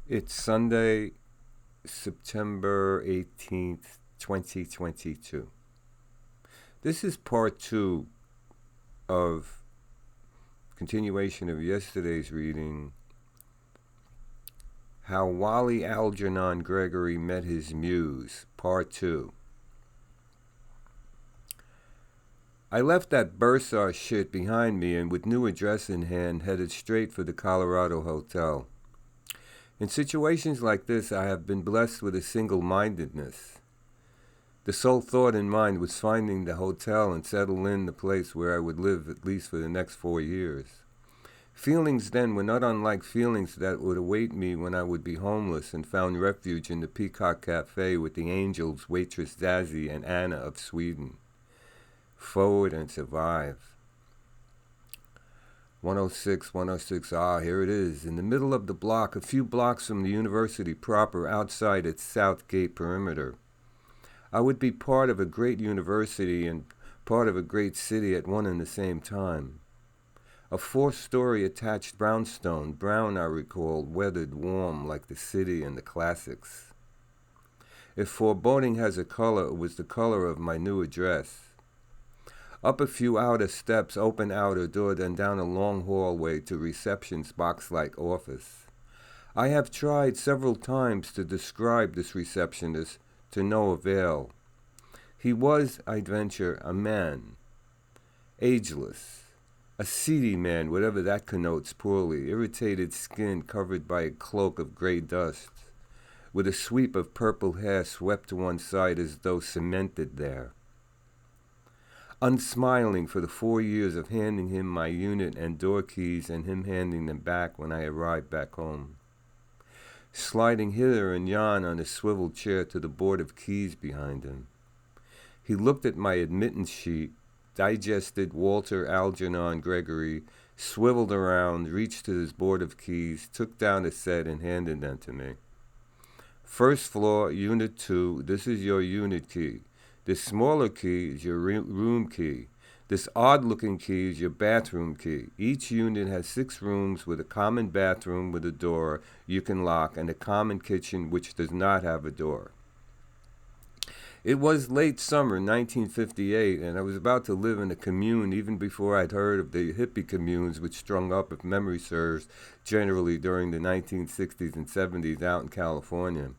It's Sunday, September 18th, 2022. This is part two of continuation of yesterday's reading, How Wally, ALGERNON, Gregory Met His Muse, part two. I left that bursar shit behind me and with new address in hand headed straight for the Colorado hotel. In situations like this, I have been blessed with a single-mindedness. The sole thought in mind was finding the hotel and settle in the place where I would live at least for the next 4 years. Feelings then were not unlike feelings that would await me when I would be homeless and found refuge in the Peacock Cafe with the angels, waitress Dazzy and Anna of Sweden. Forward and survive. 106, here it is, in the middle of the block, a few blocks from the university proper, outside its south gate perimeter. I would be part of a great university and part of a great city at one and the same time. A 4-story attached brownstone, brown I recall, weathered, warm like the city and the classics. If foreboding has a color, it was the color of my new address. Up a few outer steps, open outer door, then down a long hallway to reception's box-like office. I have tried several times to describe this receptionist, to no avail. He was, I'd venture, a man. Ageless. A seedy man, whatever that connotes poorly, irritated skin covered by a cloak of gray dust, with a sweep of purple hair swept to one side as though cemented there. Unsmiling for the 4 years of handing him my unit and door keys and him handing them back when I arrived back home. Sliding hither and yon on a swivel chair to the board of keys behind him. He looked at my admittance sheet, digested Walter, ALGERNON, Gregory, swiveled around, reached to his board of keys, took down a set and handed them to me. First floor, unit 2, this is your unit key. This smaller key is your room key. This odd-looking key is your bathroom key. Each unit has 6 rooms with a common bathroom with a door you can lock and a common kitchen which does not have a door. It was late summer 1958, and I was about to live in a commune even before I'd heard of the hippie communes which sprung up, if memory serves, generally during the 1960s and 70s out in California.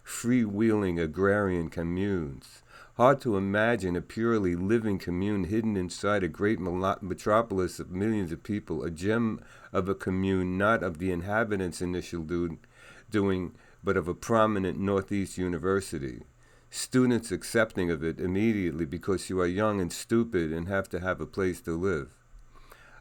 Freewheeling agrarian communes. Hard to imagine a purely living commune hidden inside a great metropolis of millions of people, a gem of a commune not of the inhabitants' initial doing, but of a prominent Northeast university. Students accepting of it immediately because you are young and stupid and have to have a place to live.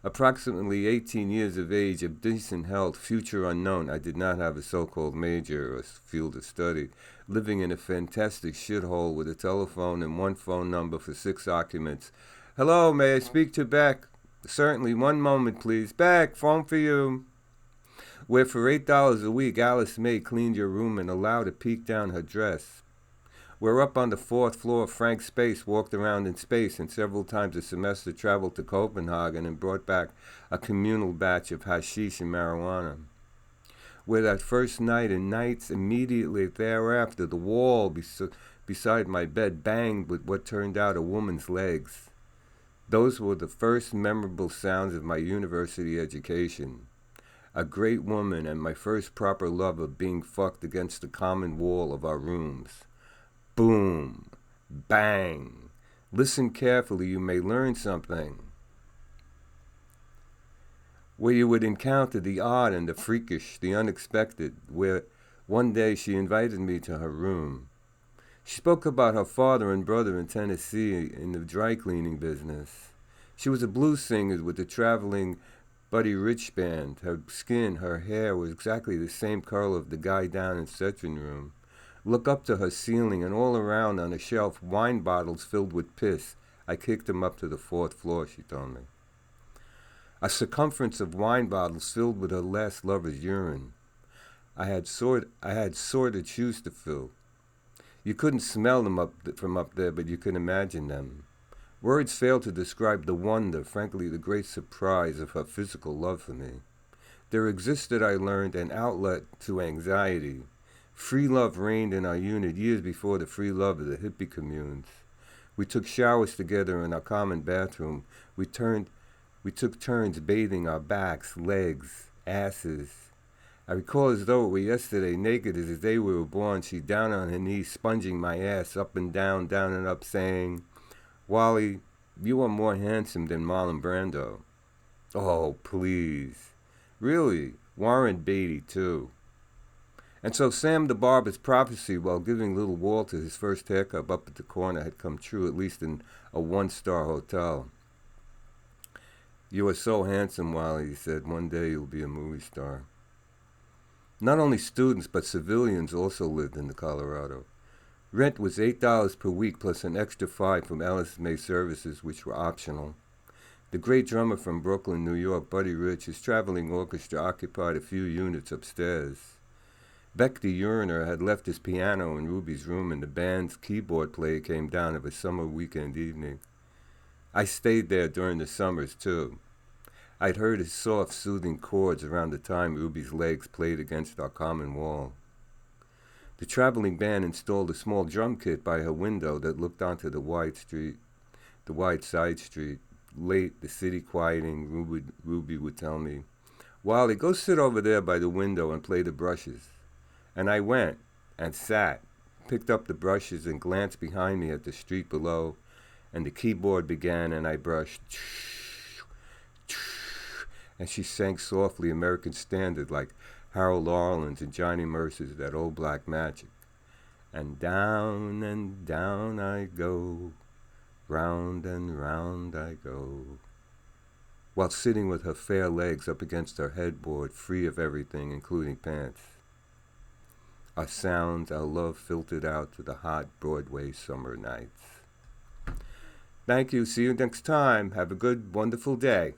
Approximately 18 years of age, of decent health, future unknown. I did not have a so-called major or field of study. Living in a fantastic shithole with a telephone and one phone number for 6 occupants. Hello, may I speak to Beck? Certainly, one moment, please. Beck, phone for you. Where for $8 a week, Alice May cleaned your room and allowed a peek down her dress. We're up on the 4th floor. Frank Space walked around in space and several times a semester traveled to Copenhagen and brought back a communal batch of hashish and marijuana. Where that first night and nights immediately thereafter, the wall beside my bed banged with what turned out a woman's legs. Those were the first memorable sounds of my university education. A great woman and my first proper love of being fucked against the common wall of our rooms. Boom, bang. Listen carefully, you may learn something. Where you would encounter the odd and the freakish, the unexpected, where one day she invited me to her room. She spoke about her father and brother in Tennessee in the dry cleaning business. She was a blues singer with the traveling Buddy Rich band. Her skin, her hair was exactly the same color of the guy down in Setrin room. Look up to her ceiling, and all around on a shelf, wine bottles filled with piss. I kicked them up to the 4th floor, she told me. A circumference of wine bottles filled with her last lover's urine. I had sordid shoes to fill. You couldn't smell them from up there, but you could imagine them. Words fail to describe the wonder, frankly the great surprise of her physical love for me. There existed, I learned, an outlet to anxiety. Free love reigned in our unit years before the free love of the hippie communes. We took showers together in our common bathroom. We took turns bathing our backs, legs, asses. I recall as though it were yesterday, naked as the day we were born, she down on her knees, sponging my ass up and up, saying, "Wally, you are more handsome than Marlon Brando." Oh, please. Really, Warren Beatty, too. And so Sam the barber's prophecy while giving little Walter his first haircut up at the corner had come true, at least in a one-star hotel. "You are so handsome, Wally," he said. "One day you'll be a movie star." Not only students, but civilians also lived in the Colorado. Rent was $8 per week plus an extra $5 from Alice May services, which were optional. The great drummer from Brooklyn, New York, Buddy Rich, his traveling orchestra occupied a few units upstairs. Beck the uriner had left his piano in Ruby's room, and the band's keyboard player came down of a summer weekend evening. I stayed there during the summers, too. I'd heard his soft, soothing chords around the time Ruby's legs played against our common wall. The traveling band installed a small drum kit by her window that looked onto the wide side street. Late, the city quieting, Ruby would tell me, "Wally, go sit over there by the window and play the brushes." And I went and sat, picked up the brushes and glanced behind me at the street below, and the keyboard began and I brushed. And she sang softly American Standard like Harold Arlen's and Johnny Mercer's That Old Black Magic. And down I go, round and round I go, while sitting with her fair legs up against her headboard, free of everything, including pants. Our sounds, our love filtered out to the hot Broadway summer nights. Thank you. See you next time. Have a good, wonderful day.